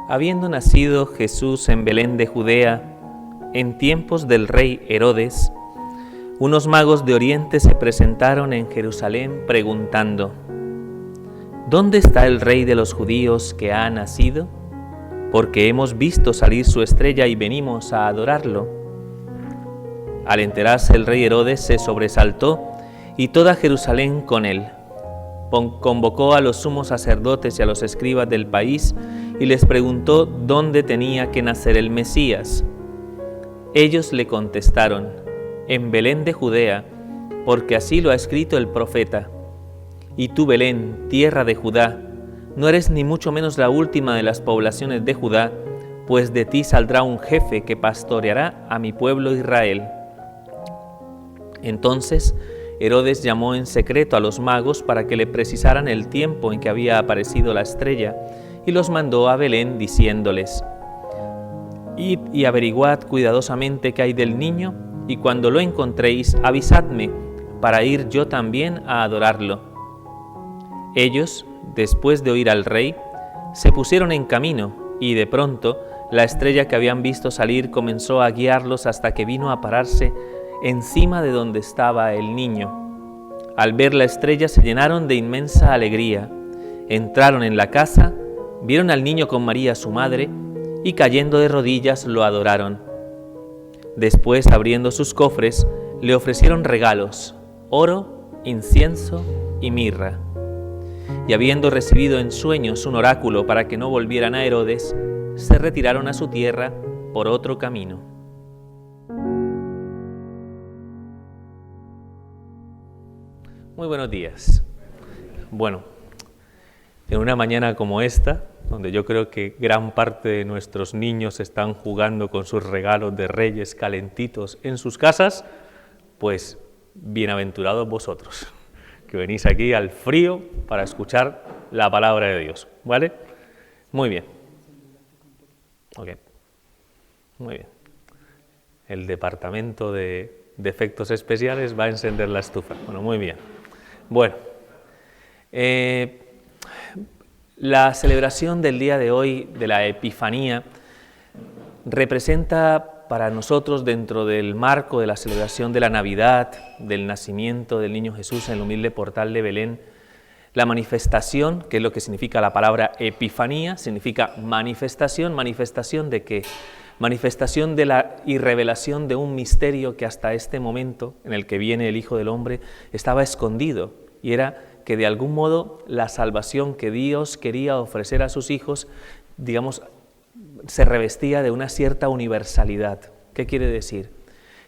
Habiendo nacido Jesús en Belén de Judea, en tiempos del rey Herodes, unos magos de Oriente se presentaron en Jerusalén preguntando: ¿Dónde está el rey de los judíos que ha nacido? Porque hemos visto salir su estrella y venimos a adorarlo. Al enterarse el rey Herodes se sobresaltó y toda Jerusalén con él. Convocó a los sumos sacerdotes y a los escribas del país y les preguntó dónde tenía que nacer el Mesías. Ellos le contestaron: en Belén de Judea, porque así lo ha escrito el profeta. Y tú, Belén, tierra de Judá, no eres ni mucho menos la última de las poblaciones de Judá, pues de ti saldrá un jefe que pastoreará a mi pueblo Israel. Entonces Herodes llamó en secreto a los magos para que le precisaran el tiempo en que había aparecido la estrella, y los mandó a Belén diciéndoles: Id y averiguad cuidadosamente qué hay del niño, y cuando lo encontréis, avisadme, para ir yo también a adorarlo. Ellos, después de oír al rey, se pusieron en camino, y de pronto la estrella que habían visto salir comenzó a guiarlos hasta que vino a pararse encima de donde estaba el niño. Al ver la estrella se llenaron de inmensa alegría. Entraron en la casa, vieron al niño con María su madre, y cayendo de rodillas lo adoraron. Después, abriendo sus cofres, le ofrecieron regalos: oro, incienso y mirra. Y habiendo recibido en sueños un oráculo para que no volvieran a Herodes, se retiraron a su tierra por otro camino. Muy buenos días. Bueno, en una mañana como esta, donde yo creo que gran parte de nuestros niños están jugando con sus regalos de Reyes calentitos en sus casas, pues bienaventurados vosotros, que venís aquí al frío para escuchar la palabra de Dios, ¿vale? Muy bien. Ok. Muy bien. El departamento de efectos especiales va a encender la estufa. Bueno, muy bien. Bueno, la celebración del día de hoy, de la Epifanía, representa para nosotros, dentro del marco de la celebración de la Navidad, del nacimiento del niño Jesús en el humilde portal de Belén, la manifestación, que es lo que significa la palabra Epifanía, significa manifestación. ¿Manifestación de qué? Manifestación de la irrevelación de un misterio que hasta este momento, en el que viene el Hijo del Hombre, estaba escondido, y era que de algún modo la salvación que Dios quería ofrecer a sus hijos, digamos, se revestía de una cierta universalidad. ¿Qué quiere decir?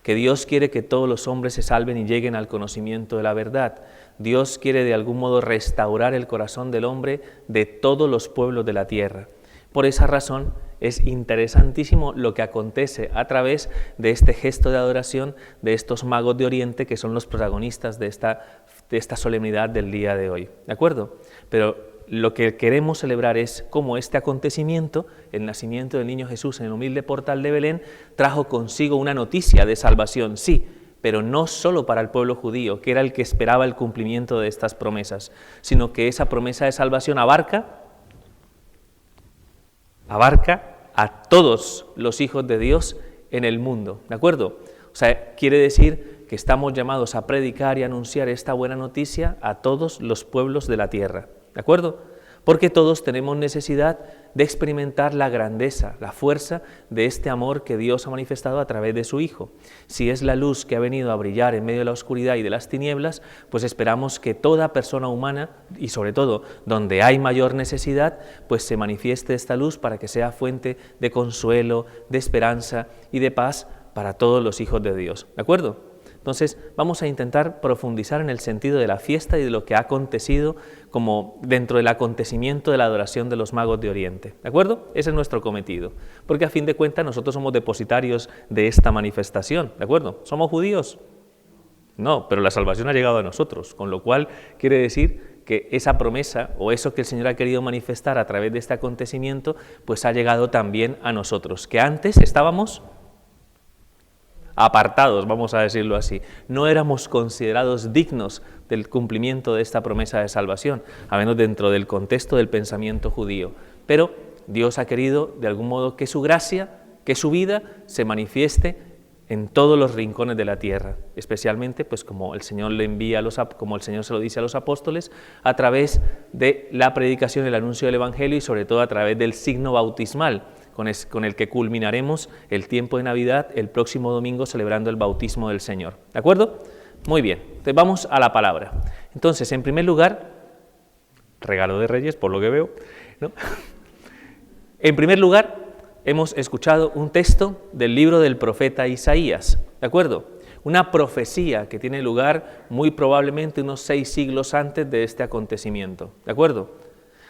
Que Dios quiere que todos los hombres se salven y lleguen al conocimiento de la verdad. Dios quiere de algún modo restaurar el corazón del hombre de todos los pueblos de la tierra. Por esa razón es interesantísimo lo que acontece a través de este gesto de adoración de estos magos de Oriente, que son los protagonistas de esta solemnidad del día de hoy, ¿de acuerdo? Pero lo que queremos celebrar es cómo este acontecimiento, el nacimiento del niño Jesús en el humilde portal de Belén, trajo consigo una noticia de salvación, sí, pero no solo para el pueblo judío, que era el que esperaba el cumplimiento de estas promesas, sino que esa promesa de salvación abarca a todos los hijos de Dios en el mundo, ¿de acuerdo? O sea, quiere decir que estamos llamados a predicar y anunciar esta buena noticia a todos los pueblos de la tierra, ¿de acuerdo? Porque todos tenemos necesidad de experimentar la grandeza, la fuerza de este amor que Dios ha manifestado a través de su Hijo. Si es la luz que ha venido a brillar en medio de la oscuridad y de las tinieblas, pues esperamos que toda persona humana, y sobre todo donde hay mayor necesidad, pues se manifieste esta luz para que sea fuente de consuelo, de esperanza y de paz para todos los hijos de Dios, ¿de acuerdo? Entonces vamos a intentar profundizar en el sentido de la fiesta y de lo que ha acontecido como dentro del acontecimiento de la adoración de los magos de Oriente, ¿de acuerdo? Ese es nuestro cometido, porque a fin de cuentas nosotros somos depositarios de esta manifestación, ¿de acuerdo? ¿Somos judíos? No, pero la salvación ha llegado a nosotros, con lo cual quiere decir que esa promesa o eso que el Señor ha querido manifestar a través de este acontecimiento, pues ha llegado también a nosotros, que antes estábamos apartados, vamos a decirlo así. No éramos considerados dignos del cumplimiento de esta promesa de salvación, al menos dentro del contexto del pensamiento judío. Pero Dios ha querido de algún modo que su gracia, que su vida se manifieste en todos los rincones de la tierra, especialmente pues como el Señor le envía como el Señor se lo dice a los apóstoles, a través de la predicación y el anuncio del Evangelio y sobre todo a través del signo bautismal, con el que culminaremos el tiempo de Navidad el próximo domingo celebrando el bautismo del Señor. ¿De acuerdo? Muy bien, entonces vamos a la palabra. Entonces, en primer lugar, regalo de Reyes, por lo que veo, ¿no? En primer lugar, hemos escuchado un texto del libro del profeta Isaías, ¿de acuerdo? Una profecía que tiene lugar muy probablemente unos 6 siglos antes de este acontecimiento, ¿de acuerdo?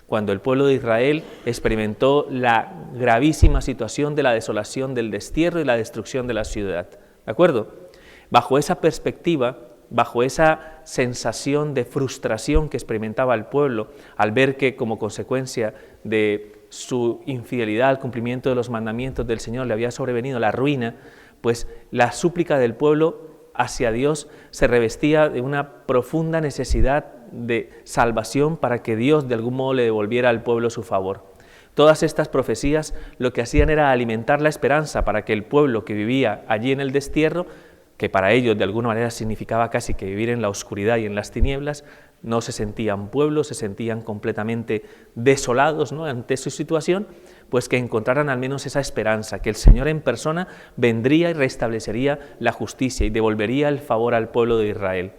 Cuando el pueblo de Israel experimentó la gravísima situación de la desolación, del destierro y la destrucción de la ciudad, ¿de acuerdo? Bajo esa perspectiva, bajo esa sensación de frustración que experimentaba el pueblo al ver que como consecuencia de su infidelidad al cumplimiento de los mandamientos del Señor le había sobrevenido la ruina, pues la súplica del pueblo hacia Dios se revestía de una profunda necesidad de salvación para que Dios de algún modo le devolviera al pueblo su favor. Todas estas profecías lo que hacían era alimentar la esperanza para que el pueblo que vivía allí en el destierro, que para ellos de alguna manera significaba casi que vivir en la oscuridad y en las tinieblas, no se sentían pueblos, se sentían completamente desolados, ¿no?, ante su situación, pues que encontraran al menos esa esperanza, que el Señor en persona vendría y restablecería la justicia y devolvería el favor al pueblo de Israel.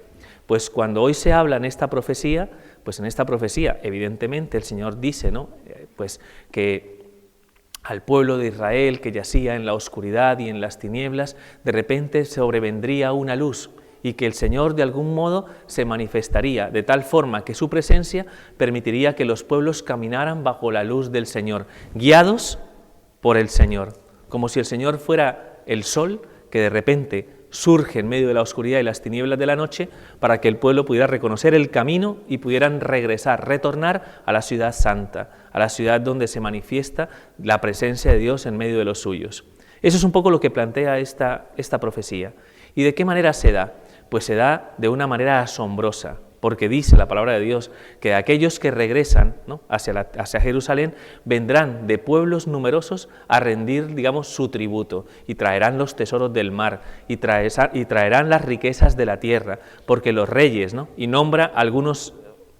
Pues cuando hoy se habla en esta profecía, pues en esta profecía evidentemente el Señor dice, ¿no?, pues que al pueblo de Israel que yacía en la oscuridad y en las tinieblas, de repente sobrevendría una luz y que el Señor de algún modo se manifestaría de tal forma que su presencia permitiría que los pueblos caminaran bajo la luz del Señor, guiados por el Señor, como si el Señor fuera el sol que de repente surge en medio de la oscuridad y las tinieblas de la noche para que el pueblo pudiera reconocer el camino y pudieran regresar, retornar a la ciudad santa, a la ciudad donde se manifiesta la presencia de Dios en medio de los suyos. Eso es un poco lo que plantea esta profecía. ¿Y de qué manera se da? Pues se da de una manera asombrosa, porque dice la palabra de Dios que aquellos que regresan, ¿no?, hacia Jerusalén vendrán de pueblos numerosos a rendir, digamos, su tributo y traerán los tesoros del mar y traerán las riquezas de la tierra, porque los reyes, ¿no?, y nombra algunos,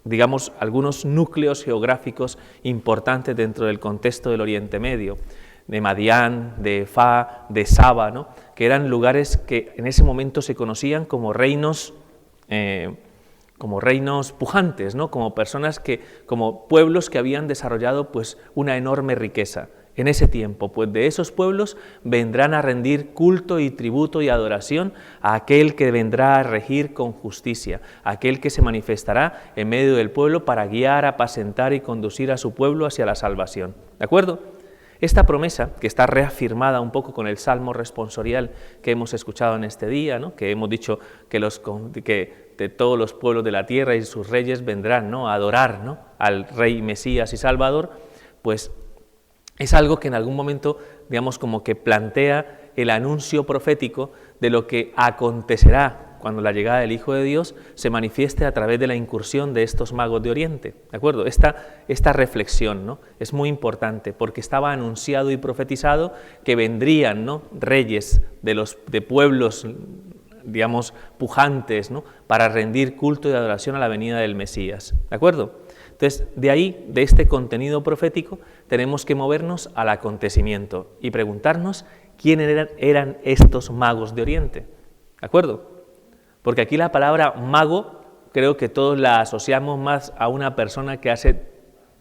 digamos, algunos núcleos geográficos importantes dentro del contexto del Oriente Medio, de Madián, de Efá, de Saba, ¿no?, que eran lugares que en ese momento se conocían como reinos pujantes, ¿no?, como personas como pueblos que habían desarrollado pues una enorme riqueza. En ese tiempo, pues de esos pueblos vendrán a rendir culto y tributo y adoración a aquel que vendrá a regir con justicia, a aquel que se manifestará en medio del pueblo para guiar, apacentar y conducir a su pueblo hacia la salvación. ¿De acuerdo? Esta promesa, que está reafirmada un poco con el salmo responsorial que hemos escuchado en este día, ¿no?, que hemos dicho que de todos los pueblos de la tierra y sus reyes vendrán, ¿no?, a adorar, ¿no?, al Rey Mesías y Salvador, pues es algo que en algún momento, digamos, como que plantea el anuncio profético de lo que acontecerá cuando la llegada del Hijo de Dios se manifieste a través de la incursión de estos magos de Oriente, ¿de acuerdo? Esta reflexión, ¿no?, es muy importante porque estaba anunciado y profetizado que vendrían, ¿no?, reyes de pueblos, digamos, pujantes, ¿no?, para rendir culto y adoración a la venida del Mesías, ¿de acuerdo? Entonces, de ahí, de este contenido profético, tenemos que movernos al acontecimiento y preguntarnos quiénes eran estos magos de Oriente, ¿de acuerdo? Porque aquí la palabra mago creo que todos la asociamos más a una persona que hace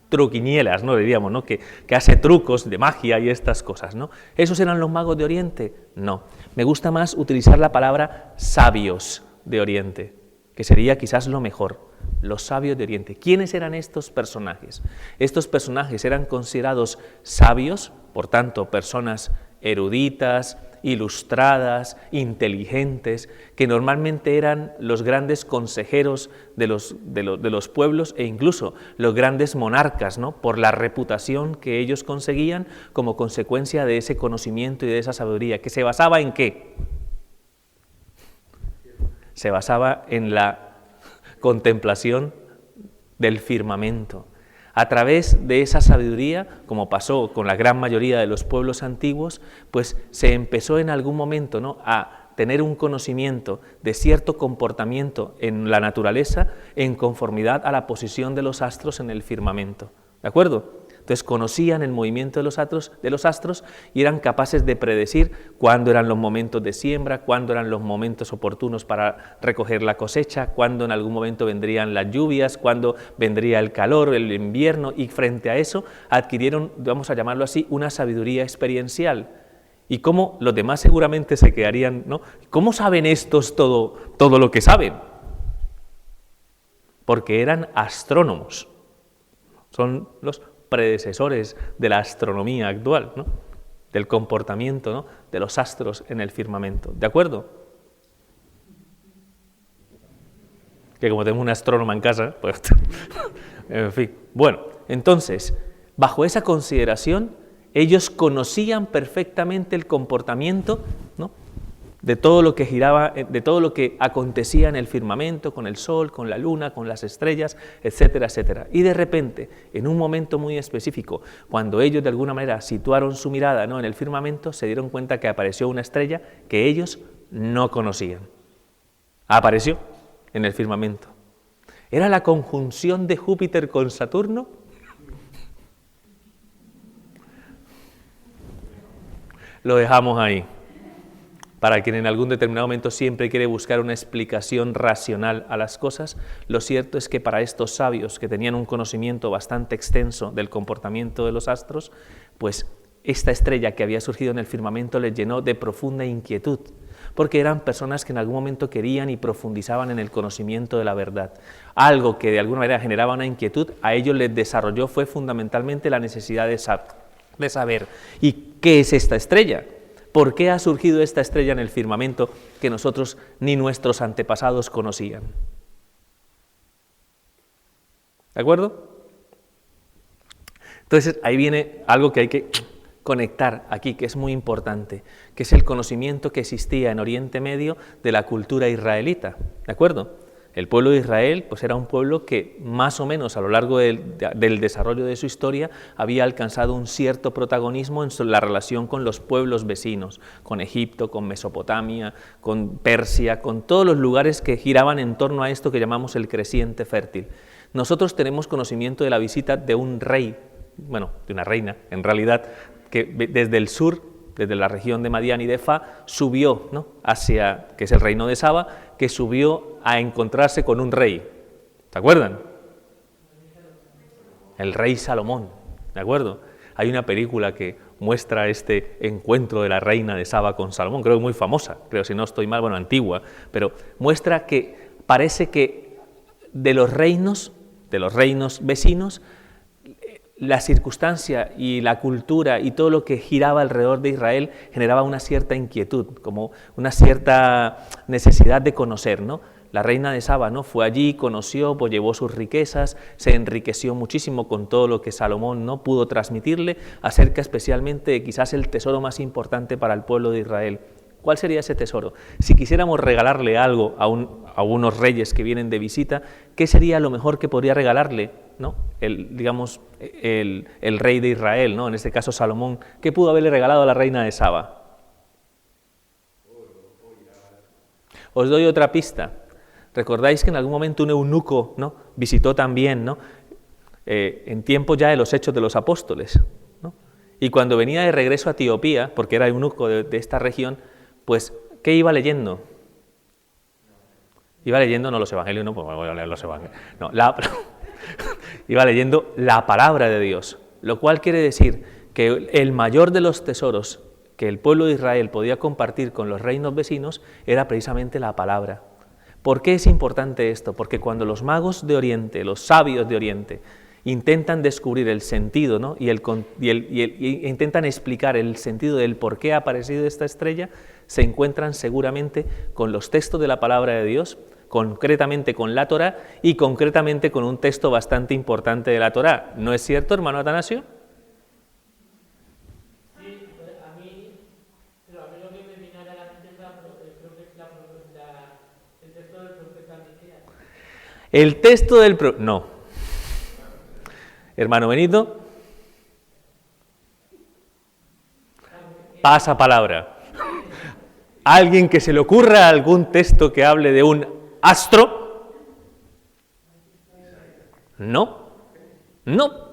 truquinielas, ¿no?, diríamos, ¿no?, que hace trucos de magia y estas cosas, ¿no? ¿Esos eran los magos de Oriente? No. Me gusta más utilizar la palabra sabios de Oriente, que sería quizás lo mejor. Los sabios de Oriente. ¿Quiénes eran estos personajes? Estos personajes eran considerados sabios, por tanto, personas eruditas, ilustradas, inteligentes, que normalmente eran los grandes consejeros de los pueblos e incluso los grandes monarcas, ¿no?, por la reputación que ellos conseguían como consecuencia de ese conocimiento y de esa sabiduría, que se basaba ¿en qué? Se basaba en la contemplación del firmamento. A través de esa sabiduría, como pasó con la gran mayoría de los pueblos antiguos, pues se empezó en algún momento, ¿no?, a tener un conocimiento de cierto comportamiento en la naturaleza en conformidad a la posición de los astros en el firmamento. ¿De acuerdo? Entonces conocían el movimiento de los astros y eran capaces de predecir cuándo eran los momentos de siembra, cuándo eran los momentos oportunos para recoger la cosecha, cuándo en algún momento vendrían las lluvias, cuándo vendría el calor, el invierno, y frente a eso adquirieron, vamos a llamarlo así, una sabiduría experiencial. Y cómo los demás seguramente se quedarían, ¿no? ¿Cómo saben estos todo lo que saben? Porque eran astrónomos. Son los predecesores de la astronomía actual, ¿no?, del comportamiento, ¿no?, de los astros en el firmamento. ¿De acuerdo? Que como tengo una astrónoma en casa, pues, en fin. Bueno, entonces, bajo esa consideración, ellos conocían perfectamente el comportamiento, ¿no?, de todo lo que giraba, de todo lo que acontecía en el firmamento, con el sol, con la luna, con las estrellas, etcétera, etcétera. Y de repente, en un momento muy específico, cuando ellos de alguna manera situaron su mirada, ¿no?, en el firmamento, se dieron cuenta que apareció una estrella que ellos no conocían. Apareció en el firmamento. Era la conjunción de Júpiter con Saturno. Lo dejamos ahí. Para quien en algún determinado momento siempre quiere buscar una explicación racional a las cosas, lo cierto es que para estos sabios que tenían un conocimiento bastante extenso del comportamiento de los astros, pues esta estrella que había surgido en el firmamento les llenó de profunda inquietud, porque eran personas que en algún momento querían y profundizaban en el conocimiento de la verdad. Algo que de alguna manera generaba una inquietud, a ellos les desarrolló fue fundamentalmente la necesidad de saber. ¿Y qué es esta estrella? ¿Por qué ha surgido esta estrella en el firmamento que nosotros ni nuestros antepasados conocían? ¿De acuerdo? Entonces ahí viene algo que hay que conectar aquí, que es muy importante, que es el conocimiento que existía en Oriente Medio de la cultura israelita. ¿De acuerdo? El pueblo de Israel pues era un pueblo que más o menos a lo largo del desarrollo de su historia había alcanzado un cierto protagonismo en la relación con los pueblos vecinos, con Egipto, con Mesopotamia, con Persia, con todos los lugares que giraban en torno a esto que llamamos el creciente fértil. Nosotros tenemos conocimiento de la visita de un rey, bueno, de una reina en realidad, que desde el sur, desde la región de Madián y de Fa, subió, ¿no?, hacia, que es el reino de Saba, que subió a encontrarse con un rey. ¿Se acuerdan? El rey Salomón, ¿de acuerdo? Hay una película que muestra este encuentro de la reina de Saba con Salomón, creo que muy famosa, creo, si no estoy mal, bueno, antigua, pero muestra que parece que de los reinos vecinos, la circunstancia y la cultura y todo lo que giraba alrededor de Israel generaba una cierta inquietud, como una cierta necesidad de conocer, ¿no? La reina de Saba, ¿no?, fue allí, conoció, pues llevó sus riquezas, se enriqueció muchísimo con todo lo que Salomón no pudo transmitirle acerca especialmente de quizás el tesoro más importante para el pueblo de Israel. ¿Cuál sería ese tesoro? Si quisiéramos regalarle algo a unos reyes que vienen de visita, ¿qué sería lo mejor que podría regalarle, ¿no?, el rey de Israel, ¿no?, en este caso Salomón? ¿Qué pudo haberle regalado a la reina de Saba? Os doy otra pista. ¿Recordáis que en algún momento un eunuco, ¿no?, visitó también, ¿no?, en tiempo ya de los Hechos de los Apóstoles, ¿no?, y cuando venía de regreso a Etiopía, porque era eunuco de esta región, pues, ¿qué iba leyendo? Iba leyendo, no los evangelios, no, pues voy a leer los evangelios, no, iba leyendo la palabra de Dios, lo cual quiere decir que el mayor de los tesoros que el pueblo de Israel podía compartir con los reinos vecinos era precisamente la palabra. ¿Por qué es importante esto? Porque cuando los magos de Oriente, los sabios de Oriente, intentan descubrir el sentido, ¿no?, y intentan explicar el sentido del por qué ha aparecido esta estrella, se encuentran seguramente con los textos de la palabra de Dios, concretamente con la Torá y concretamente con un texto bastante importante de la Torá. ¿No es cierto, hermano Atanasio? Sí, a mí lo que me viene a la mente creo que es el texto del profeta Miqueas. El texto del no. Hermano Benito, pasa palabra. ¿Alguien que se le ocurra algún texto que hable de un astro? No, no.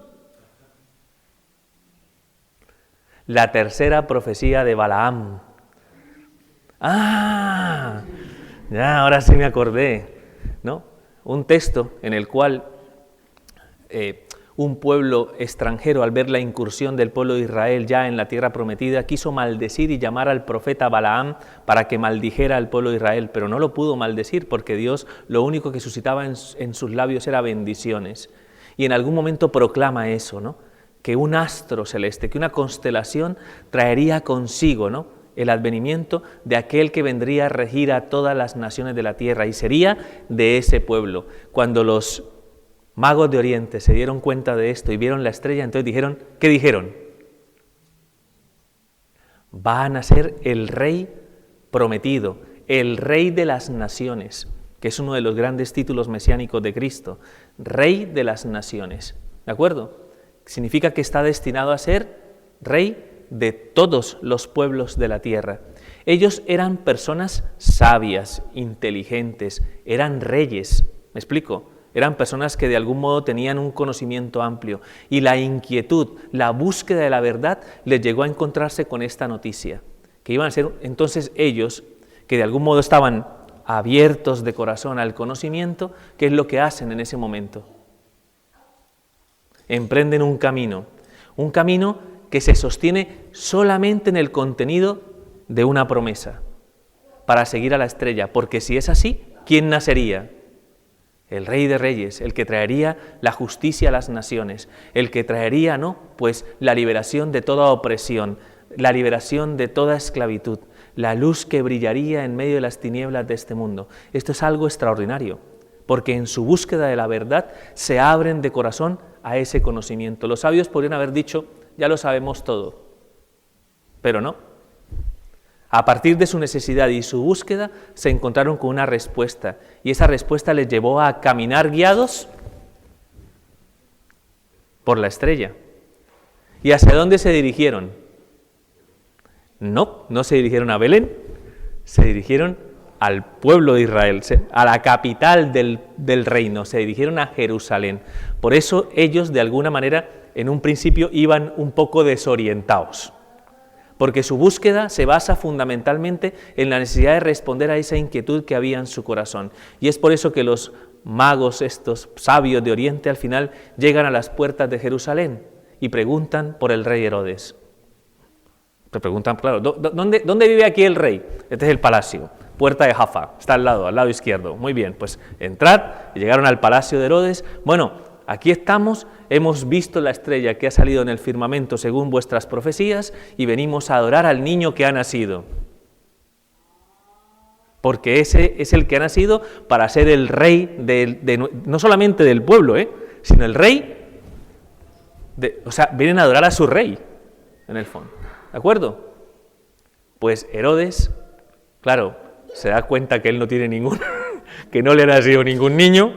La tercera profecía de Balaam. Ah, ya, ahora sí me acordé, ¿no? Un texto en el cual un pueblo extranjero, al ver la incursión del pueblo de Israel ya en la tierra prometida, quiso maldecir y llamar al profeta Balaam para que maldijera al pueblo de Israel, pero no lo pudo maldecir porque Dios lo único que suscitaba en sus labios era bendiciones. Y en algún momento proclama eso, ¿no? Que un astro celeste, que una constelación traería consigo, ¿no?, el advenimiento de aquel que vendría a regir a todas las naciones de la tierra y sería de ese pueblo. Cuando los magos de Oriente se dieron cuenta de esto y vieron la estrella, entonces dijeron, ¿qué dijeron? Van a ser el rey prometido, el rey de las naciones, que es uno de los grandes títulos mesiánicos de Cristo, rey de las naciones, ¿de acuerdo? Significa que está destinado a ser rey de todos los pueblos de la tierra. Ellos eran personas sabias, inteligentes, eran reyes, ¿me explico? Eran personas que de algún modo tenían un conocimiento amplio y la inquietud, la búsqueda de la verdad les llegó a encontrarse con esta noticia, que iban a ser entonces ellos, que de algún modo estaban abiertos de corazón al conocimiento, ¿qué es lo que hacen en ese momento? Emprenden un camino que se sostiene solamente en el contenido de una promesa, para seguir a la estrella, porque si es así, ¿quién nacería? El Rey de Reyes, el que traería la justicia a las naciones, el que traería, ¿no?, pues la liberación de toda opresión, la liberación de toda esclavitud, la luz que brillaría en medio de las tinieblas de este mundo. Esto es algo extraordinario, porque en su búsqueda de la verdad se abren de corazón a ese conocimiento. Los sabios podrían haber dicho, ya lo sabemos todo, pero no. A partir de su necesidad y su búsqueda se encontraron con una respuesta y esa respuesta les llevó a caminar guiados por la estrella. ¿Y hacia dónde se dirigieron? No se dirigieron a Belén, se dirigieron al pueblo de Israel, a la capital del reino, se dirigieron a Jerusalén. Por eso ellos de alguna manera en un principio iban un poco desorientados, porque su búsqueda se basa fundamentalmente en la necesidad de responder a esa inquietud que había en su corazón. Y es por eso que los magos, estos sabios de Oriente, al final llegan a las puertas de Jerusalén y preguntan por el rey Herodes. Se preguntan, claro, ¿dónde vive aquí el rey? Este es el palacio, puerta de Jaffa, está al lado izquierdo. Muy bien, pues entrad, y llegaron al palacio de Herodes. Bueno, aquí estamos, hemos visto la estrella que ha salido en el firmamento según vuestras profecías y venimos a adorar al niño que ha nacido. Porque ese es el que ha nacido para ser el rey no solamente del pueblo, sino el rey, o sea, vienen a adorar a su rey, en el fondo. ¿De acuerdo? Pues Herodes, claro, se da cuenta que él no tiene que no le ha nacido ningún niño,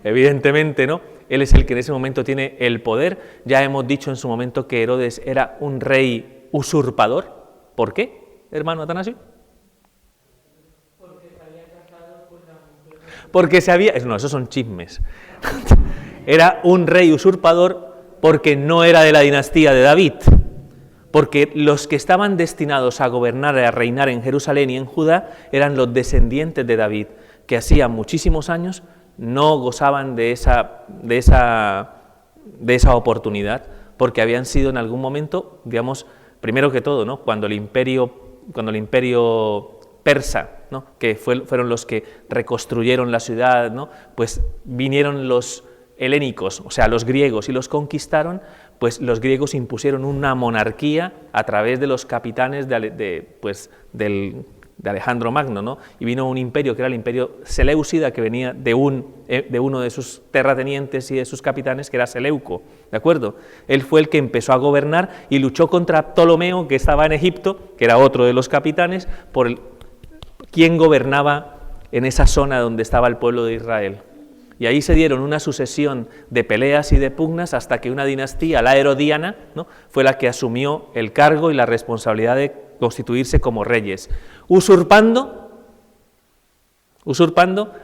evidentemente, ¿no? Él es el que en ese momento tiene el poder. Ya hemos dicho en su momento que Herodes era un rey usurpador. ¿Por qué, hermano Atanasio? Porque se había casado con la mujer. Porque se había... No, esos son chismes. Era un rey usurpador porque no era de la dinastía de David. Porque los que estaban destinados a gobernar y a reinar en Jerusalén y en Judá eran los descendientes de David, que hacía muchísimos años no gozaban de esa oportunidad, porque habían sido en algún momento, digamos, primero que todo, ¿no?, cuando el imperio persa, ¿no?, que fueron los que reconstruyeron la ciudad, ¿no?, pues vinieron los helénicos, o sea, los griegos, y los conquistaron. Pues los griegos impusieron una monarquía a través de los capitanes de Alejandro Magno, ¿no? Y vino un imperio que era el imperio seleucida, que venía de uno de sus terratenientes y de sus capitanes, que era Seleuco, ¿de acuerdo? Él fue el que empezó a gobernar y luchó contra Ptolomeo, que estaba en Egipto, que era otro de los capitanes, por quien gobernaba en esa zona donde estaba el pueblo de Israel. Y ahí se dieron una sucesión de peleas y de pugnas hasta que una dinastía, la herodiana, ¿no?, fue la que asumió el cargo y la responsabilidad de constituirse como reyes, usurpando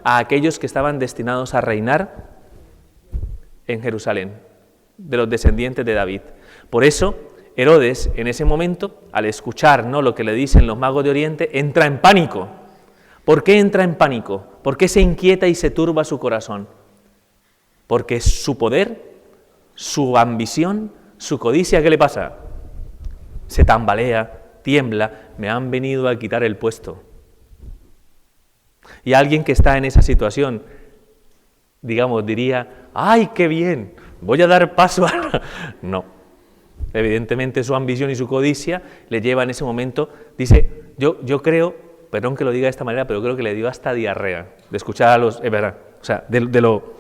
a aquellos que estaban destinados a reinar en Jerusalén, de los descendientes de David. Por eso, Herodes, en ese momento, al escuchar, ¿no?, lo que le dicen los magos de Oriente, entra en pánico. ¿Por qué entra en pánico? ¿Por qué se inquieta y se turba su corazón? Porque su poder, su ambición, su codicia, ¿qué le pasa? Se tambalea, tiembla, me han venido a quitar el puesto. Y alguien que está en esa situación, digamos, diría, ¡ay, qué bien! Voy a dar paso a... No. Evidentemente su ambición y su codicia le lleva en ese momento, dice, yo creo, perdón que lo diga de esta manera, pero creo que le dio hasta diarrea de escuchar a los... Es verdad, o sea, de lo...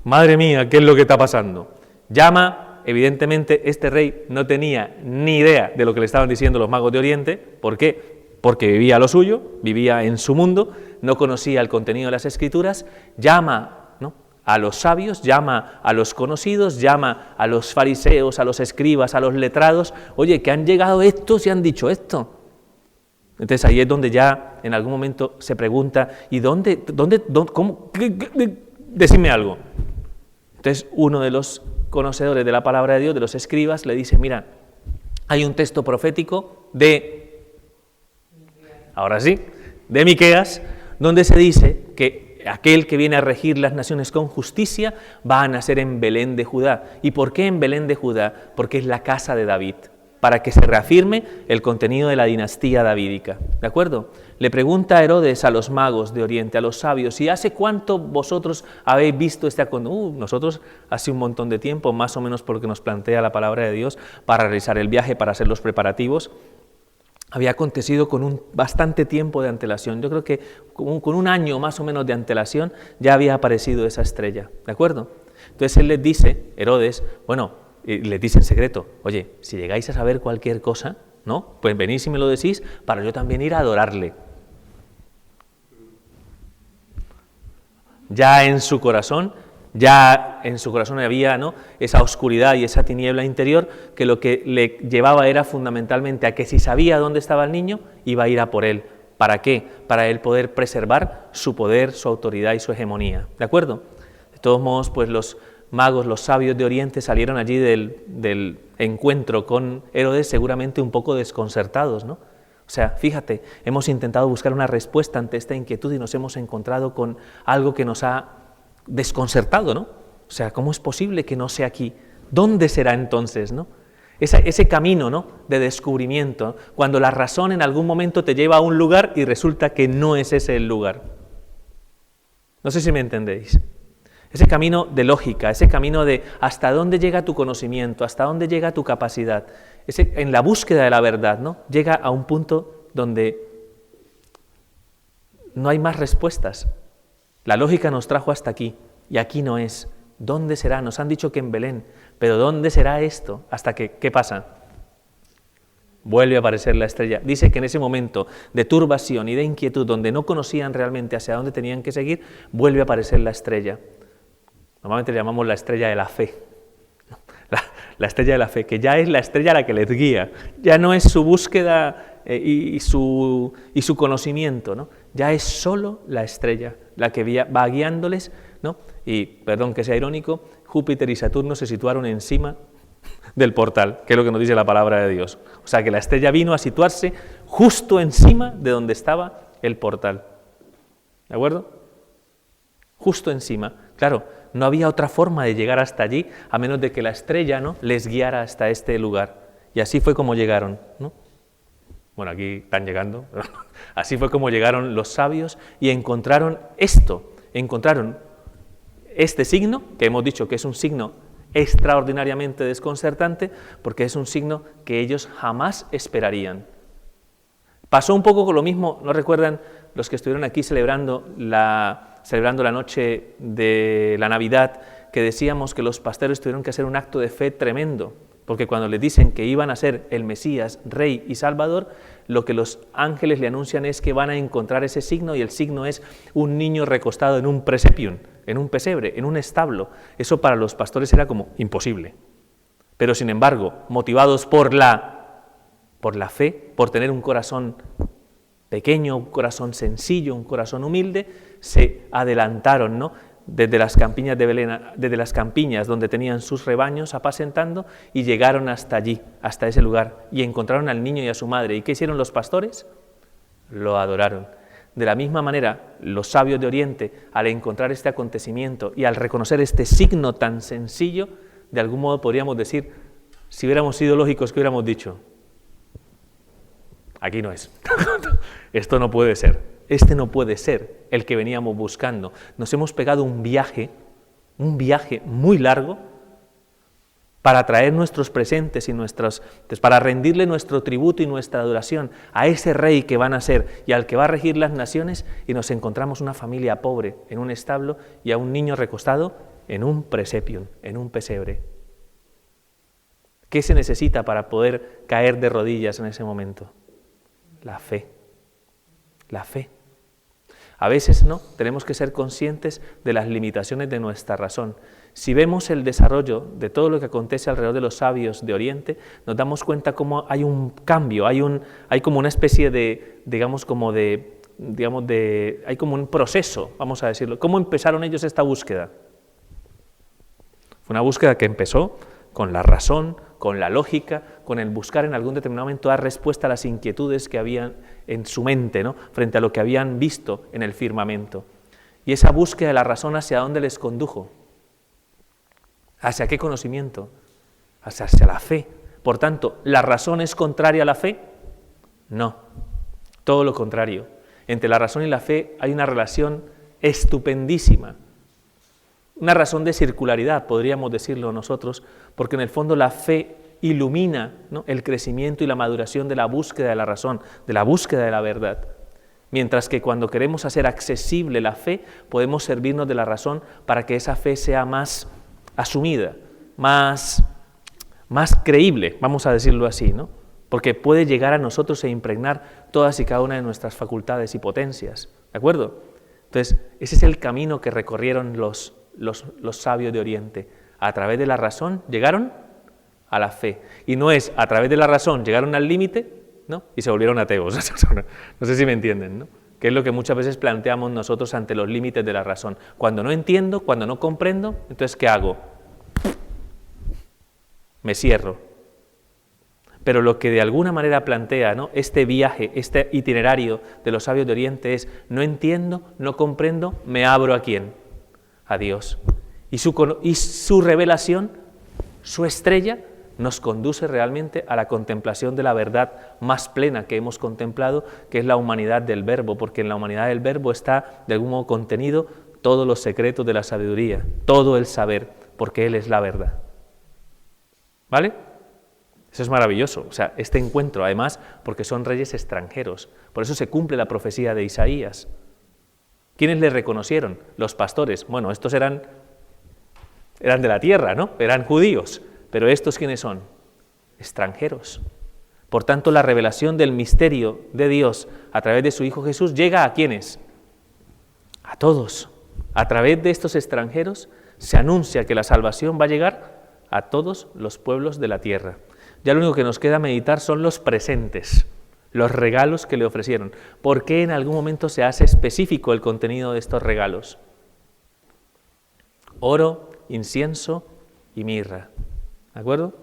Madre mía, ¿qué es lo que está pasando? Llama, evidentemente este rey no tenía ni idea de lo que le estaban diciendo los magos de Oriente. ¿Por qué? Porque vivía lo suyo, vivía en su mundo, no conocía el contenido de las Escrituras, llama, ¿no?, a los sabios, llama a los conocidos, llama a los fariseos, a los escribas, a los letrados, oye, que han llegado estos y han dicho esto. Entonces ahí es donde ya en algún momento se pregunta, ¿y dónde cómo? Decidme algo. Entonces uno de los conocedores de la palabra de Dios, de los escribas, le dice, mira, hay un texto profético ahora sí, de Miqueas, donde se dice que aquel que viene a regir las naciones con justicia va a nacer en Belén de Judá. ¿Y por qué en Belén de Judá? Porque es la casa de David, para que se reafirme el contenido de la dinastía davídica. ¿De acuerdo? Le pregunta a Herodes a los magos de Oriente, a los sabios, ¿y hace cuánto vosotros habéis visto este acontecimiento? Nosotros hace un montón de tiempo, más o menos porque nos plantea la palabra de Dios para realizar el viaje, para hacer los preparativos. Había acontecido con un bastante tiempo de antelación. Yo creo que con un año más o menos de antelación ya había aparecido esa estrella, ¿de acuerdo? Entonces él les dice, Herodes, bueno, les dice en secreto, oye, si llegáis a saber cualquier cosa, ¿no?, pues venís y me lo decís para yo también ir a adorarle. Ya en su corazón había, ¿no?, esa oscuridad y esa tiniebla interior que lo que le llevaba era fundamentalmente a que si sabía dónde estaba el niño, iba a ir a por él. ¿Para qué? Para él poder preservar su poder, su autoridad y su hegemonía. ¿De acuerdo? De todos modos, pues los magos, los sabios de Oriente salieron allí del encuentro con Herodes seguramente un poco desconcertados, ¿no? O sea, fíjate, hemos intentado buscar una respuesta ante esta inquietud y nos hemos encontrado con algo que nos ha desconcertado, ¿no? O sea, ¿cómo es posible que no sea aquí? ¿Dónde será entonces, no? Ese camino, ¿no?, de descubrimiento, cuando la razón en algún momento te lleva a un lugar y resulta que no es ese el lugar. No sé si me entendéis. Ese camino de lógica, ese camino de hasta dónde llega tu conocimiento, hasta dónde llega tu capacidad. En la búsqueda de la verdad, ¿no?, llega a un punto donde no hay más respuestas. La lógica nos trajo hasta aquí, y aquí no es. ¿Dónde será? Nos han dicho que en Belén, pero ¿dónde será esto? Hasta que, ¿qué pasa? Vuelve a aparecer la estrella. Dice que en ese momento de turbación y de inquietud, donde no conocían realmente hacia dónde tenían que seguir, vuelve a aparecer la estrella. Normalmente le llamamos la estrella de la fe. La estrella de la fe, que ya es la estrella a la que les guía. Ya no es su búsqueda y su conocimiento, ¿no? Ya es solo la estrella la que va guiándoles, ¿no? Y, perdón que sea irónico, Júpiter y Saturno se situaron encima del portal, que es lo que nos dice la palabra de Dios. O sea, que la estrella vino a situarse justo encima de donde estaba el portal. ¿De acuerdo? Justo encima. Claro, no había otra forma de llegar hasta allí, a menos de que la estrella, ¿no?, les guiara hasta este lugar. Y así fue como llegaron, ¿no? Bueno, aquí están llegando. Así fue como llegaron los sabios y encontraron esto, encontraron este signo, que hemos dicho que es un signo extraordinariamente desconcertante, porque es un signo que ellos jamás esperarían. Pasó un poco con lo mismo, ¿no recuerdan los que estuvieron aquí celebrando la noche de la Navidad, que decíamos que los pastores tuvieron que hacer un acto de fe tremendo Porque cuando le dicen que iban a ser el Mesías, Rey y Salvador, lo que los ángeles le anuncian es que van a encontrar ese signo, y el signo es un niño recostado en un presepium, en un pesebre, en un establo. Eso para los pastores era como imposible. Pero sin embargo, motivados por la fe, por tener un corazón pequeño, un corazón sencillo, un corazón humilde, se adelantaron, ¿no?, desde las campiñas de Belén, desde las campiñas donde tenían sus rebaños apacentando, y llegaron hasta allí, hasta ese lugar, y encontraron al niño y a su madre. ¿Y qué hicieron los pastores? Lo adoraron. De la misma manera, los sabios de Oriente, al encontrar este acontecimiento y al reconocer este signo tan sencillo, de algún modo podríamos decir, si hubiéramos sido lógicos, ¿qué hubiéramos dicho? Aquí no es. Esto no puede ser. Este no puede ser el que veníamos buscando. Nos hemos pegado un viaje muy largo para traer nuestros presentes y para rendirle nuestro tributo y nuestra adoración a ese rey que van a ser y al que va a regir las naciones, y nos encontramos una familia pobre en un establo y a un niño recostado en un presepium, en un pesebre. ¿Qué se necesita para poder caer de rodillas en ese momento? La fe. La fe. A veces no, tenemos que ser conscientes de las limitaciones de nuestra razón. Si vemos el desarrollo de todo lo que acontece alrededor de los sabios de Oriente, nos damos cuenta cómo hay un cambio, hay como una especie de, hay como un proceso, vamos a decirlo. ¿Cómo empezaron ellos esta búsqueda? Fue una búsqueda que empezó con la razón, con la lógica, con el buscar en algún determinado momento dar respuesta a las inquietudes que habían en su mente, ¿no?, frente a lo que habían visto en el firmamento. Y esa búsqueda de la razón, ¿hacia dónde les condujo? ¿Hacia qué conocimiento? Hacia la fe. Por tanto, ¿la razón es contraria a la fe? No, todo lo contrario. Entre la razón y la fe hay una relación estupendísima. Una razón de circularidad, podríamos decirlo nosotros, porque en el fondo la fe ilumina, ¿no?, el crecimiento y la maduración de la búsqueda de la razón, de la búsqueda de la verdad. Mientras que cuando queremos hacer accesible la fe, podemos servirnos de la razón para que esa fe sea más asumida, más creíble, vamos a decirlo así, ¿no? Porque puede llegar a nosotros e impregnar todas y cada una de nuestras facultades y potencias, ¿de acuerdo? Entonces, ese es el camino que recorrieron los sabios de Oriente. A través de la razón llegaron a la fe. Y no es a través de la razón llegaron al límite, ¿no?, y se volvieron ateos. No sé si me entienden, ¿no? Que es lo que muchas veces planteamos nosotros ante los límites de la razón. Cuando no entiendo, cuando no comprendo, entonces ¿qué hago? Me cierro. Pero lo que de alguna manera plantea, ¿no?, este viaje, este itinerario de los sabios de Oriente es: no entiendo, no comprendo, me abro ¿a quién? A Dios. Y su revelación, su estrella, nos conduce realmente a la contemplación de la verdad más plena que hemos contemplado, que es la humanidad del Verbo, porque en la humanidad del Verbo está de algún modo contenido todos los secretos de la sabiduría, todo el saber, porque Él es la verdad. ¿Vale? Eso es maravilloso, o sea, este encuentro, además, porque son reyes extranjeros, por eso se cumple la profecía de Isaías. ¿Quiénes le reconocieron? Los pastores. Bueno, estos eran de la tierra, ¿no? Eran judíos. Pero ¿estos quiénes son? Extranjeros. Por tanto, la revelación del misterio de Dios a través de su Hijo Jesús llega ¿a quiénes? A todos. A través de estos extranjeros se anuncia que la salvación va a llegar a todos los pueblos de la tierra. Ya lo único que nos queda meditar son los presentes, los regalos que le ofrecieron. ¿Por qué en algún momento se hace específico el contenido de estos regalos? Oro, incienso y mirra. ¿De acuerdo?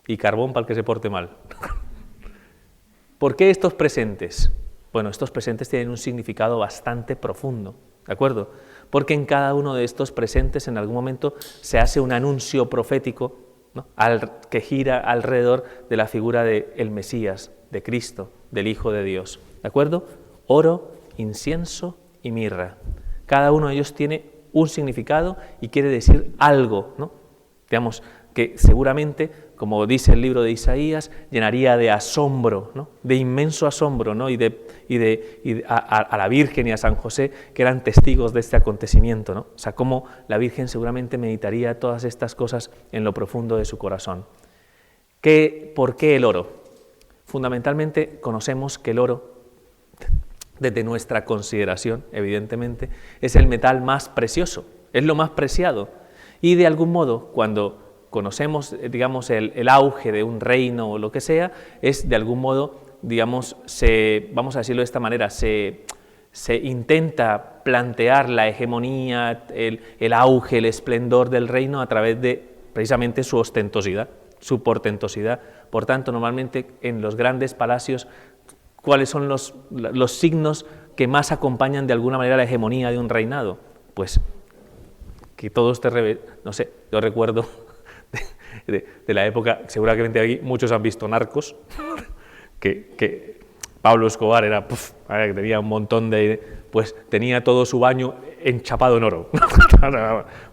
Y carbón para el que se porte mal. ¿Por qué estos presentes? Bueno, estos presentes tienen un significado bastante profundo, ¿de acuerdo? Porque en cada uno de estos presentes en algún momento se hace un anuncio profético, ¿no?, que gira alrededor de la figura del Mesías, de Cristo, del Hijo de Dios, ¿de acuerdo? Oro, incienso y mirra. Cada uno de ellos tiene un significado y quiere decir algo, ¿no? Digamos que seguramente como dice el libro de Isaías, llenaría de asombro, ¿no? De inmenso asombro, ¿no? A la Virgen y a San José, que eran testigos de este acontecimiento, ¿no? O sea, cómo la Virgen seguramente meditaría todas estas cosas en lo profundo de su corazón. ¿Por qué el oro? Fundamentalmente conocemos que el oro, desde nuestra consideración, evidentemente, es el metal más precioso, es lo más preciado. Y de algún modo, cuando conocemos, digamos, el auge de un reino o lo que sea, es de algún modo, digamos, vamos a decirlo de esta manera, se intenta plantear la hegemonía, el auge, el esplendor del reino a través de precisamente su ostentosidad, su portentosidad. Por tanto, normalmente en los grandes palacios, ¿cuáles son los signos que más acompañan de alguna manera la hegemonía de un reinado? Pues que todo esté, no sé, yo recuerdo de la época, seguramente aquí muchos han visto Narcos, que Pablo Escobar era, que tenía un montón pues tenía todo su baño enchapado en oro,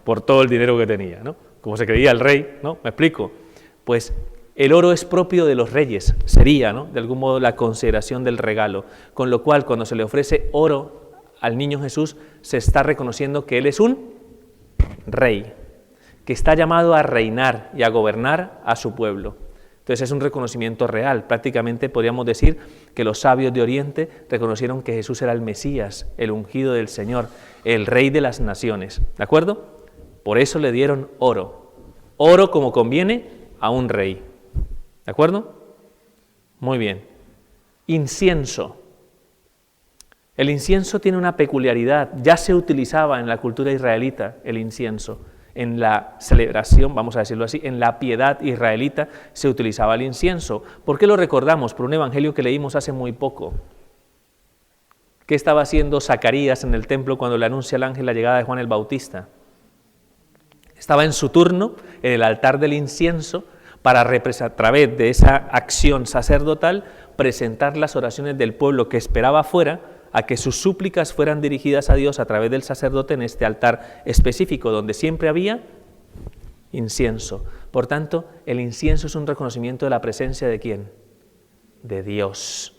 por todo el dinero que tenía, ¿no? Como se creía el rey, ¿no? ¿Me explico? Pues el oro es propio de los reyes, sería, ¿no?, de algún modo la consideración del regalo, con lo cual cuando se le ofrece oro al niño Jesús se está reconociendo que él es un rey, que está llamado a reinar y a gobernar a su pueblo. Entonces es un reconocimiento real. Prácticamente podríamos decir que los sabios de Oriente reconocieron que Jesús era el Mesías, el ungido del Señor, el rey de las naciones, ¿de acuerdo? Por eso le dieron oro, oro como conviene a un rey, ¿de acuerdo? Muy bien. Incienso. El incienso tiene una peculiaridad, ya se utilizaba en la cultura israelita el incienso, en la celebración, vamos a decirlo así, en la piedad israelita se utilizaba el incienso. ¿Por qué lo recordamos? Por un evangelio que leímos hace muy poco. ¿Qué estaba haciendo Zacarías en el templo cuando le anuncia al ángel la llegada de Juan el Bautista? Estaba en su turno en el altar del incienso para a través de esa acción sacerdotal presentar las oraciones del pueblo que esperaba afuera a que sus súplicas fueran dirigidas a Dios a través del sacerdote en este altar específico donde siempre había incienso. Por tanto, el incienso es un reconocimiento de la presencia ¿de quién? De Dios.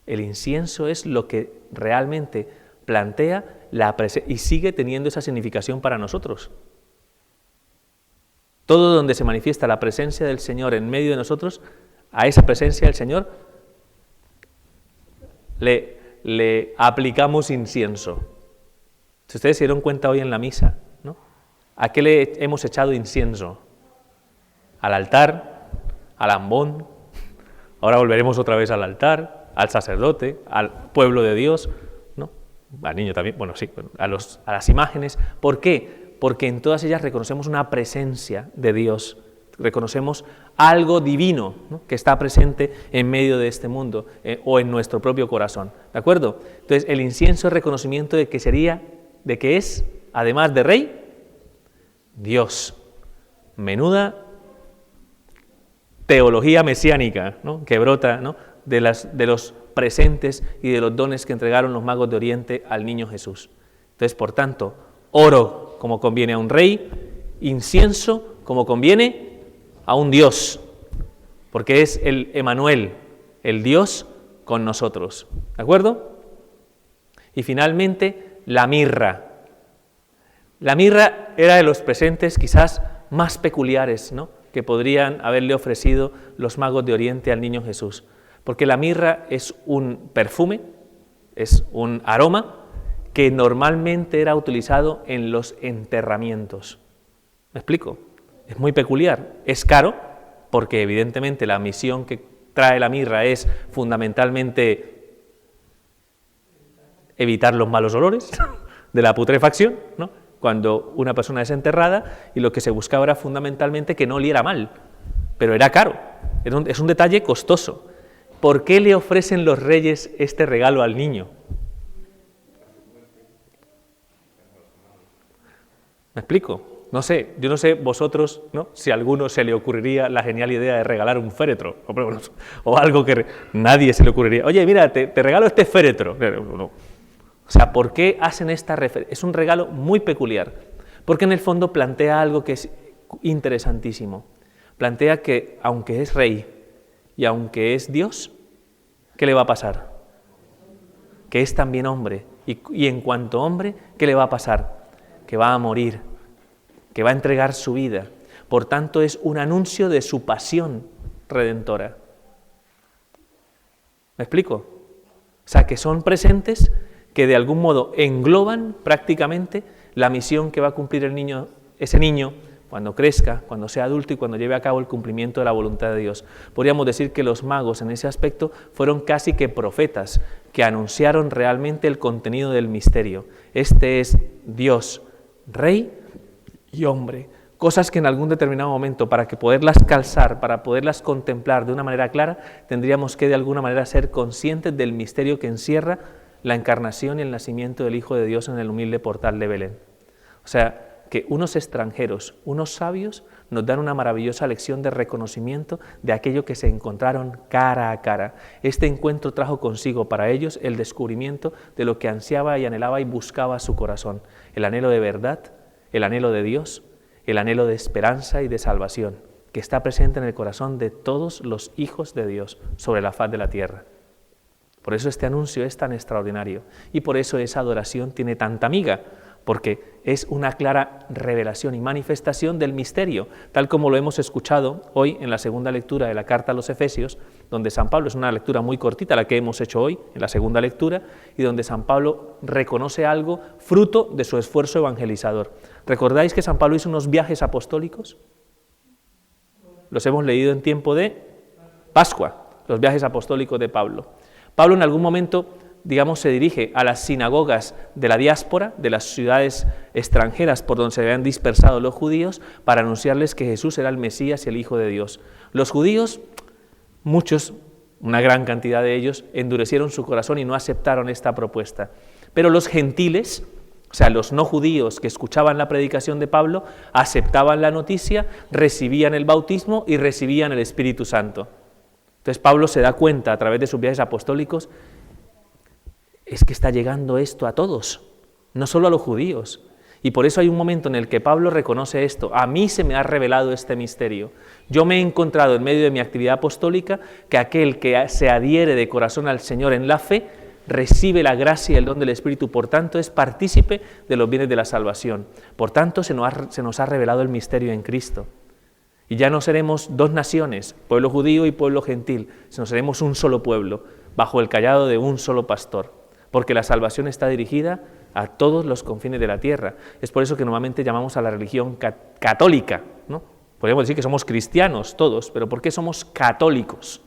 El incienso es lo que realmente plantea la presencia y sigue teniendo esa significación para nosotros. Todo donde se manifiesta la presencia del Señor en medio de nosotros, a esa presencia del Señor le aplicamos incienso. Si ustedes se dieron cuenta hoy en la misa, ¿no? ¿A qué le hemos echado incienso? Al altar, al ambón, ahora volveremos otra vez al altar, al sacerdote, al pueblo de Dios, ¿no? Al niño también, bueno, sí, a las imágenes. ¿Por qué? Porque en todas ellas reconocemos una presencia de Dios, reconocemos algo divino, ¿no?, que está presente en medio de este mundo o en nuestro propio corazón, ¿de acuerdo? Entonces el incienso es reconocimiento de que es, además de rey, Dios. Menuda teología mesiánica, ¿no?, que brota, ¿no?, de los presentes y de los dones que entregaron los magos de Oriente al niño Jesús. Entonces, por tanto, oro como conviene a un rey, incienso como conviene a un Dios, porque es el Emanuel, el Dios con nosotros, ¿de acuerdo? Y finalmente, la mirra. La mirra era de los presentes quizás más peculiares, ¿no?, que podrían haberle ofrecido los magos de Oriente al niño Jesús, porque la mirra es un perfume, es un aroma que normalmente era utilizado en los enterramientos. ¿Me explico? Es muy peculiar, es caro, porque evidentemente la misión que trae la mirra es fundamentalmente evitar los malos olores de la putrefacción, ¿no?, cuando una persona es enterrada, y lo que se buscaba era fundamentalmente que no oliera mal, pero era caro, es un detalle costoso. ¿Por qué le ofrecen los reyes este regalo al niño? ¿Me explico? No sé, yo no sé vosotros, ¿no?, si a alguno se le ocurriría la genial idea de regalar un féretro, o algo que nadie se le ocurriría. Oye, mira, te regalo este féretro. No. O sea, ¿por qué hacen esta referencia? Es un regalo muy peculiar, porque en el fondo plantea algo que es interesantísimo. Plantea que aunque es rey y aunque es Dios, ¿qué le va a pasar? Que es también hombre. Y en cuanto hombre, ¿qué le va a pasar? Que va a morir, que va a entregar su vida. Por tanto, es un anuncio de su pasión redentora. ¿Me explico? O sea, que son presentes que de algún modo engloban prácticamente la misión que va a cumplir ese niño, cuando crezca, cuando sea adulto y cuando lleve a cabo el cumplimiento de la voluntad de Dios. Podríamos decir que los magos en ese aspecto fueron casi que profetas, que anunciaron realmente el contenido del misterio. Este es Dios, Rey y hombre. Cosas que en algún determinado momento, para que poderlas calzar, para poderlas contemplar de una manera clara, tendríamos que de alguna manera ser conscientes del misterio que encierra la encarnación y el nacimiento del Hijo de Dios en el humilde portal de Belén. O sea, que unos extranjeros, unos sabios, nos dan una maravillosa lección de reconocimiento de aquello que se encontraron cara a cara. Este encuentro trajo consigo para ellos el descubrimiento de lo que ansiaba y anhelaba y buscaba su corazón, el anhelo de verdad, el anhelo de Dios, el anhelo de esperanza y de salvación, que está presente en el corazón de todos los hijos de Dios sobre la faz de la tierra. Por eso este anuncio es tan extraordinario y por eso esa adoración tiene tanta miga, porque es una clara revelación y manifestación del misterio, tal como lo hemos escuchado hoy en la segunda lectura de la carta a los Efesios, donde San Pablo, es una lectura muy cortita la que hemos hecho hoy, en la segunda lectura, y donde San Pablo reconoce algo fruto de su esfuerzo evangelizador. ¿Recordáis que San Pablo hizo unos viajes apostólicos? Los hemos leído en tiempo de Pascua, los viajes apostólicos de Pablo. Pablo en algún momento, digamos, se dirige a las sinagogas de la diáspora, de las ciudades extranjeras por donde se habían dispersado los judíos, para anunciarles que Jesús era el Mesías y el Hijo de Dios. Los judíos, muchos, una gran cantidad de ellos, endurecieron su corazón y no aceptaron esta propuesta. Pero los gentiles, o sea, los no judíos que escuchaban la predicación de Pablo, aceptaban la noticia, recibían el bautismo y recibían el Espíritu Santo. Entonces Pablo se da cuenta a través de sus viajes apostólicos, es que está llegando esto a todos, no solo a los judíos. Y por eso hay un momento en el que Pablo reconoce esto: a mí se me ha revelado este misterio. Yo me he encontrado en medio de mi actividad apostólica que aquel que se adhiere de corazón al Señor en la fe, recibe la gracia y el don del Espíritu, por tanto es partícipe de los bienes de la salvación. Por tanto se nos ha revelado el misterio en Cristo. Y ya no seremos dos naciones, pueblo judío y pueblo gentil, sino seremos un solo pueblo, bajo el cayado de un solo pastor, porque la salvación está dirigida a todos los confines de la tierra. Es por eso que normalmente llamamos a la religión católica, ¿no? Podríamos decir que somos cristianos todos, pero ¿por qué somos católicos?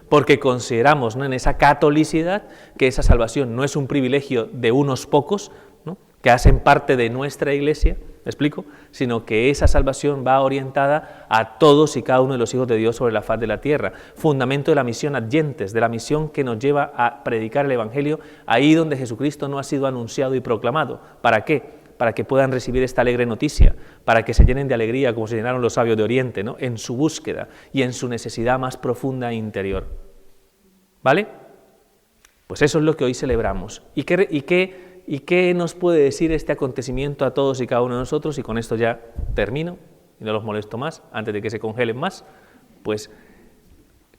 Porque consideramos, ¿no?, en esa catolicidad que esa salvación no es un privilegio de unos pocos, ¿no?, que hacen parte de nuestra iglesia, ¿me explico?, sino que esa salvación va orientada a todos y cada uno de los hijos de Dios sobre la faz de la tierra. Fundamento de la misión adyentes, de la misión que nos lleva a predicar el Evangelio ahí donde Jesucristo no ha sido anunciado y proclamado. ¿Para qué? Para que puedan recibir esta alegre noticia, para que se llenen de alegría como se llenaron los sabios de Oriente, ¿no?, en su búsqueda y en su necesidad más profunda e interior. ¿Vale? Pues eso es lo que hoy celebramos. ¿Y qué nos puede decir este acontecimiento a todos y cada uno de nosotros? Y con esto ya termino y no los molesto más, antes de que se congelen más. Pues,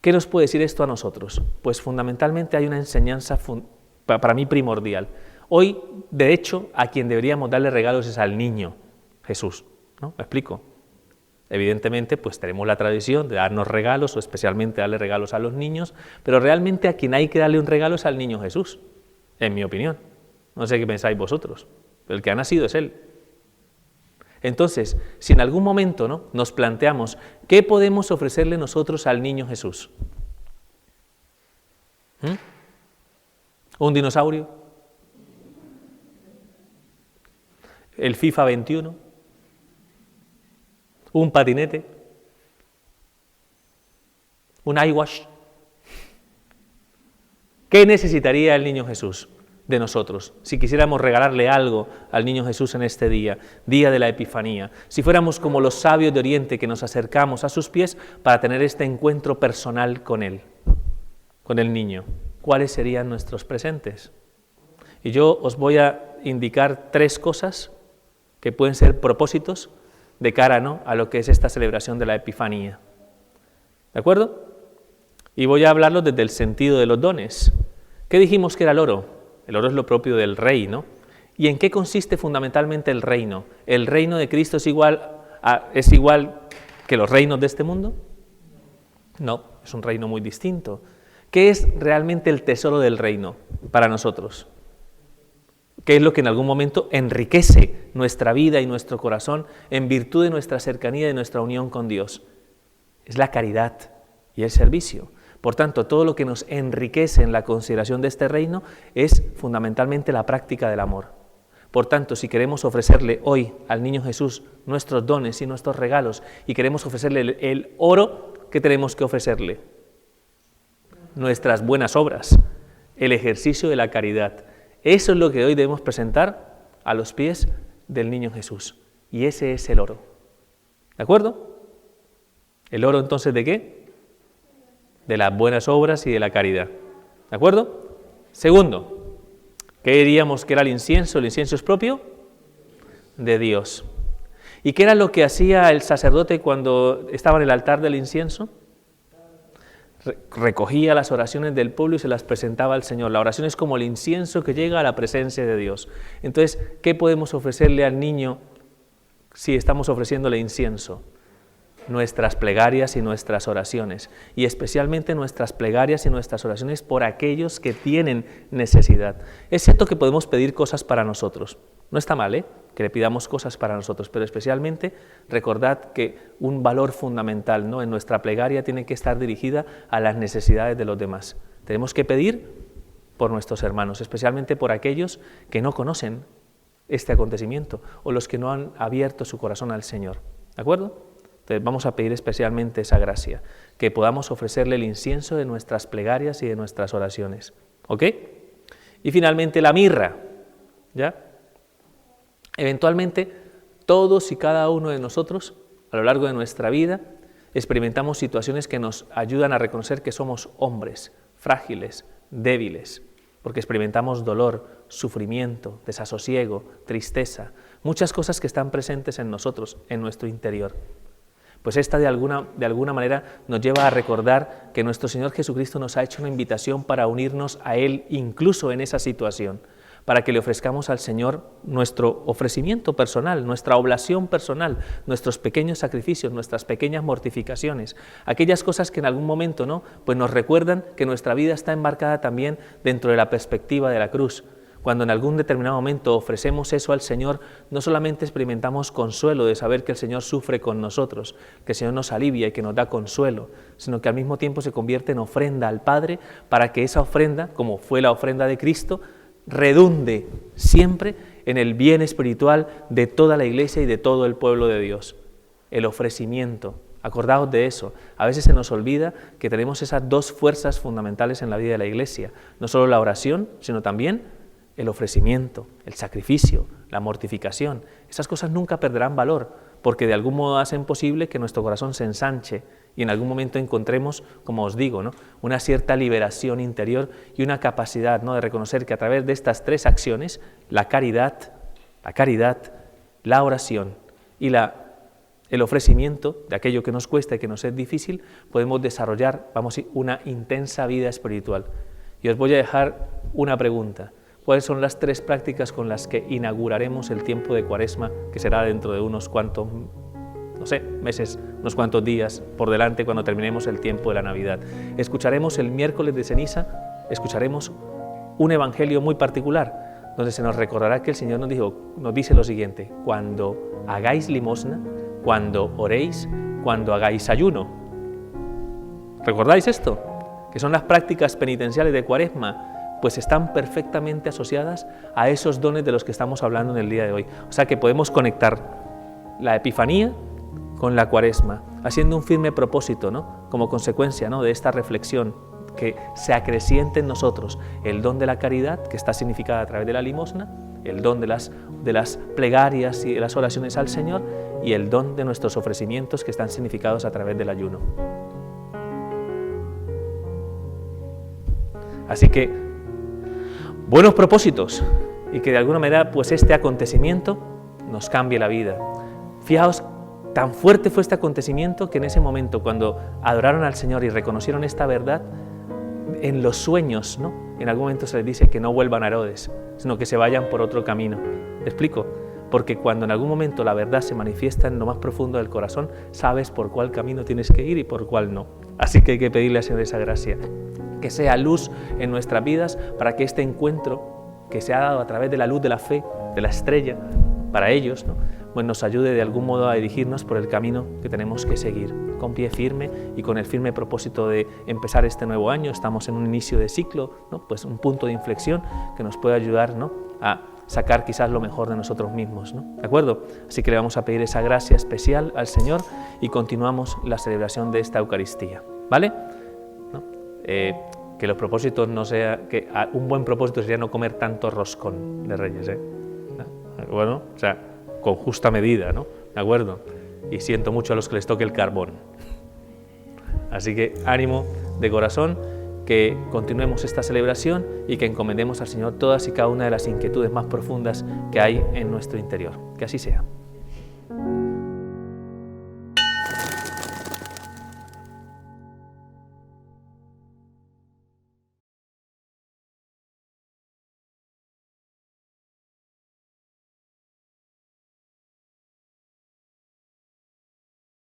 ¿qué nos puede decir esto a nosotros? Pues fundamentalmente hay una enseñanza para mí primordial. Hoy, de hecho, a quien deberíamos darle regalos es al niño Jesús, ¿no? ¿Me explico? Evidentemente, pues tenemos la tradición de darnos regalos, o especialmente darle regalos a los niños, pero realmente a quien hay que darle un regalo es al niño Jesús, en mi opinión. No sé qué pensáis vosotros, pero el que ha nacido es Él. Entonces, si en algún momento, ¿no?, nos planteamos ¿qué podemos ofrecerle nosotros al niño Jesús? ¿Un dinosaurio? ¿El FIFA 21? ¿Un patinete? ¿Un iWatch? ¿Qué necesitaría el niño Jesús de nosotros si quisiéramos regalarle algo al niño Jesús en este día, día de la Epifanía? Si fuéramos como los sabios de Oriente que nos acercamos a sus pies para tener este encuentro personal con Él, con el niño, ¿cuáles serían nuestros presentes? Y yo os voy a indicar 3 cosas que pueden ser propósitos de cara, ¿no?, a lo que es esta celebración de la Epifanía. ¿De acuerdo? Y voy a hablarlo desde el sentido de los dones. ¿Qué dijimos que era el oro? El oro es lo propio del rey, ¿no? ¿Y en qué consiste fundamentalmente el reino? ¿El reino de Cristo es igual que los reinos de este mundo? No, es un reino muy distinto. ¿Qué es realmente el tesoro del reino para nosotros? ¿Qué es lo que en algún momento enriquece nuestra vida y nuestro corazón en virtud de nuestra cercanía y nuestra unión con Dios? Es la caridad y el servicio. Por tanto, todo lo que nos enriquece en la consideración de este reino es fundamentalmente la práctica del amor. Por tanto, si queremos ofrecerle hoy al niño Jesús nuestros dones y nuestros regalos y queremos ofrecerle el oro, ¿qué tenemos que ofrecerle? Nuestras buenas obras, el ejercicio de la caridad. Eso es lo que hoy debemos presentar a los pies del niño Jesús. Y ese es el oro. ¿De acuerdo? ¿El oro entonces de qué? De las buenas obras y de la caridad. ¿De acuerdo? Segundo, ¿qué diríamos que era el incienso? El incienso es propio de Dios. ¿Y qué era lo que hacía el sacerdote cuando estaba en el altar del incienso? Recogía las oraciones del pueblo y se las presentaba al Señor. La oración es como el incienso que llega a la presencia de Dios. Entonces, ¿qué podemos ofrecerle al niño si estamos ofreciéndole incienso? Nuestras plegarias y nuestras oraciones, y especialmente nuestras plegarias y nuestras oraciones por aquellos que tienen necesidad. Es cierto que podemos pedir cosas para nosotros, no está mal, que le pidamos cosas para nosotros, pero especialmente recordad que un valor fundamental, ¿no?, en nuestra plegaria tiene que estar dirigida a las necesidades de los demás. Tenemos que pedir por nuestros hermanos, especialmente por aquellos que no conocen este acontecimiento o los que no han abierto su corazón al Señor. ¿De acuerdo? Entonces vamos a pedir especialmente esa gracia, que podamos ofrecerle el incienso de nuestras plegarias y de nuestras oraciones. ¿Ok? Y finalmente la mirra, ¿ya? Eventualmente todos y cada uno de nosotros a lo largo de nuestra vida experimentamos situaciones que nos ayudan a reconocer que somos hombres frágiles, débiles, porque experimentamos dolor, sufrimiento, desasosiego, tristeza, muchas cosas que están presentes en nosotros, en nuestro interior. Pues esta de alguna manera nos lleva a recordar que nuestro Señor Jesucristo nos ha hecho una invitación para unirnos a Él incluso en esa situación, para que le ofrezcamos al Señor nuestro ofrecimiento personal, nuestra oblación personal, nuestros pequeños sacrificios, nuestras pequeñas mortificaciones, aquellas cosas que en algún momento, ¿no?, pues nos recuerdan que nuestra vida está enmarcada también dentro de la perspectiva de la cruz. Cuando en algún determinado momento ofrecemos eso al Señor, no solamente experimentamos consuelo de saber que el Señor sufre con nosotros, que el Señor nos alivia y que nos da consuelo, sino que al mismo tiempo se convierte en ofrenda al Padre para que esa ofrenda, como fue la ofrenda de Cristo, redunde siempre en el bien espiritual de toda la Iglesia y de todo el pueblo de Dios. El ofrecimiento. Acordaos de eso. A veces se nos olvida que tenemos esas dos fuerzas fundamentales en la vida de la Iglesia, no solo la oración, sino también el ofrecimiento, el sacrificio, la mortificación. Esas cosas nunca perderán valor, porque de algún modo hacen posible que nuestro corazón se ensanche y en algún momento encontremos, como os digo, ¿no?, una cierta liberación interior y una capacidad, ¿no?, de reconocer que a través de estas tres acciones, la caridad, la oración y el ofrecimiento de aquello que nos cuesta y que nos es difícil, podemos desarrollar, una intensa vida espiritual. Y os voy a dejar una pregunta. ¿Cuáles son las tres prácticas con las que inauguraremos el tiempo de Cuaresma, que será dentro de unos cuantos, meses, unos cuantos días por delante cuando terminemos el tiempo de la Navidad? Escucharemos el miércoles de ceniza, escucharemos un evangelio muy particular, donde se nos recordará que el Señor nos dice lo siguiente: cuando hagáis limosna, cuando oréis, cuando hagáis ayuno. ¿Recordáis esto? Que son las prácticas penitenciales de Cuaresma, pues están perfectamente asociadas a esos dones de los que estamos hablando en el día de hoy. O sea que podemos conectar la Epifanía con la Cuaresma, haciendo un firme propósito, ¿no?, como consecuencia, ¿no?, de esta reflexión, que se acreciente en nosotros el don de la caridad, que está significada a través de la limosna, el don de las plegarias y de las oraciones al Señor, y el don de nuestros ofrecimientos, que están significados a través del ayuno. Así que buenos propósitos, y que de alguna manera pues este acontecimiento nos cambie la vida. Fijaos tan fuerte fue este acontecimiento que en ese momento, cuando adoraron al Señor y reconocieron esta verdad, en los sueños, ¿no?, en algún momento se les dice que no vuelvan a Herodes, sino que se vayan por otro camino. ¿Me explico? Porque cuando en algún momento la verdad se manifiesta en lo más profundo del corazón, sabes por cuál camino tienes que ir y por cuál no. Así que hay que pedirle al Señor esa gracia, que sea luz en nuestras vidas para que este encuentro que se ha dado a través de la luz de la fe, de la estrella, para ellos, ¿no?, pues nos ayude de algún modo a dirigirnos por el camino que tenemos que seguir, con pie firme y con el firme propósito de empezar este nuevo año. Estamos en un inicio de ciclo, ¿no?, pues un punto de inflexión que nos puede ayudar, ¿no?, a sacar quizás lo mejor de nosotros mismos, ¿no? ¿De acuerdo? Así que le vamos a pedir esa gracia especial al Señor y continuamos la celebración de esta Eucaristía, ¿vale? ¿No? Que los propósitos no sea, que un buen propósito sería no comer tanto roscón de Reyes, ¿eh? Bueno, o sea, con justa medida, ¿no? ¿De acuerdo? Y siento mucho a los que les toque el carbón. Así que ánimo de corazón, que continuemos esta celebración y que encomendemos al Señor todas y cada una de las inquietudes más profundas que hay en nuestro interior. Que así sea.